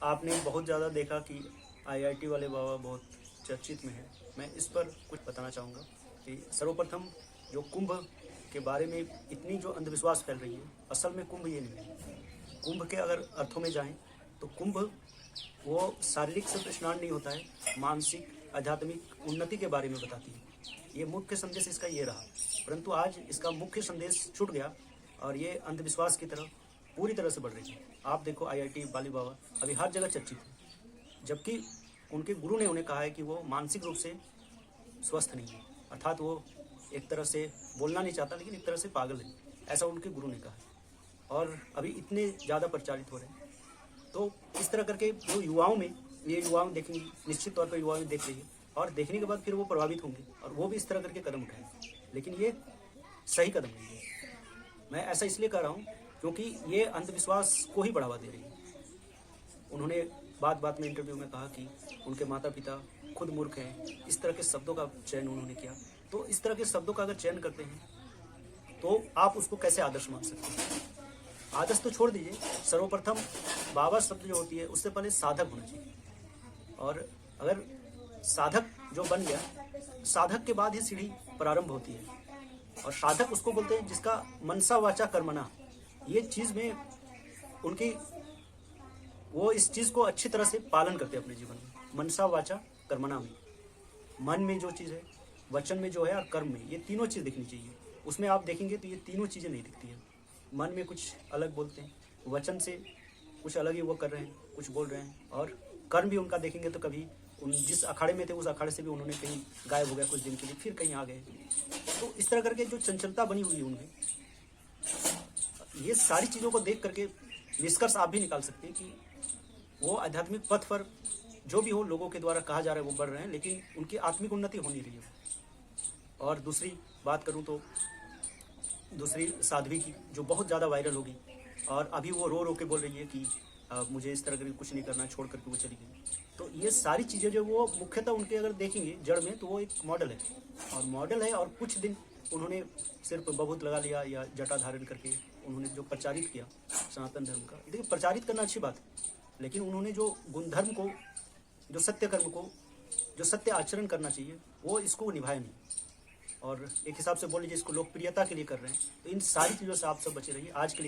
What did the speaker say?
आपने बहुत ज़्यादा देखा कि आईआईटी वाले बाबा बहुत चर्चित में हैं। मैं इस पर कुछ बताना चाहूँगा कि सर्वप्रथम जो कुंभ के बारे में इतनी जो अंधविश्वास फैल रही है, असल में कुंभ ये नहीं है। कुंभ के अगर अर्थों में जाएं तो कुंभ वो शारीरिक सिर्फ स्नान नहीं होता है, मानसिक आध्यात्मिक उन्नति के बारे में बताती है। ये मुख्य संदेश इसका ये रहा, परंतु आज इसका मुख्य संदेश छूट गया और ये अंधविश्वास की तरफ पूरी तरह से बढ़ रही है। आप देखो आईआईटी बाली बाबा अभी हर जगह चर्चित है, जबकि उनके गुरु ने उन्हें कहा है कि वो मानसिक रूप से स्वस्थ नहीं है, अर्थात वो एक तरह से बोलना नहीं चाहता लेकिन एक तरह से पागल है, ऐसा उनके गुरु ने कहा है। और अभी इतने ज़्यादा प्रचारित हो रहे हैं, तो इस तरह करके जो युवाओं में ये युवाओं देखेंगे, निश्चित तौर पर युवाओं देख रही है और देखने के बाद फिर वो प्रभावित होंगे और वो भी इस तरह करके कदम उठाएंगे, लेकिन ये सही कदम नहीं है। मैं ऐसा इसलिए कह रहा हूँ क्योंकि ये अंधविश्वास को ही बढ़ावा दे रही है। उन्होंने बात बात में इंटरव्यू में कहा कि उनके माता पिता खुद मूर्ख हैं, इस तरह के शब्दों का चयन उन्होंने किया। तो इस तरह के शब्दों का अगर चयन करते हैं तो आप उसको कैसे आदर्श मान सकते हैं? आदर्श तो छोड़ दीजिए, सर्वप्रथम बाबा शब्द जो होती है उससे पहले साधक होना चाहिए। और अगर साधक जो बन गया, साधक के बाद ही सीढ़ी प्रारंभ होती है। और साधक उसको बोलते हैं जिसका मनसा वाचा कर्मणा, ये चीज़ में उनकी वो इस चीज़ को अच्छी तरह से पालन करते हैं अपने जीवन में। मनसा वाचा कर्मणा में मन में जो चीज़ है, वचन में जो है और कर्म में, ये तीनों चीज़ दिखनी चाहिए। उसमें आप देखेंगे तो ये तीनों चीज़ें नहीं दिखती हैं। मन में कुछ अलग बोलते हैं, वचन से कुछ अलग ही वो कर रहे हैं, कुछ बोल रहे हैं, और कर्म भी उनका देखेंगे तो कभी उन जिस अखाड़े में थे उस अखाड़े से भी उन्होंने कहीं गायब हो गया कुछ दिन के लिए, फिर कहीं आ गए। तो इस तरह करके जो चंचलता बनी हुई है उनमें, ये सारी चीज़ों को देख करके निष्कर्ष आप भी निकाल सकते हैं कि वो आध्यात्मिक पथ पर जो भी हो लोगों के द्वारा कहा जा रहा है वो बढ़ रहे हैं, लेकिन उनकी आत्मिक उन्नति हो नहीं रही है। और दूसरी बात करूं तो दूसरी साध्वी की जो बहुत ज़्यादा वायरल होगी और अभी वो रो रो के बोल रही है कि मुझे इस तरह का कुछ नहीं करना, छोड़ करके वो चली गई। तो ये सारी चीज़ें जो वो मुख्यतः उनके अगर देखेंगे जड़ में तो वो एक मॉडल है, और मॉडल है। और कुछ दिन उन्होंने सिर्फ बहुत लगा लिया या जटा धारण करके उन्होंने जो प्रचारित किया सनातन धर्म का, देखिए प्रचारित करना अच्छी बात है, लेकिन उन्होंने जो गुणधर्म को, जो सत्य कर्म को, जो सत्य आचरण करना चाहिए वो इसको निभाया नहीं। और एक हिसाब से बोल लीजिए इसको लोकप्रियता के लिए कर रहे हैं। तो इन सारी चीज़ों से आप सब बचे रहिए। आज के लिए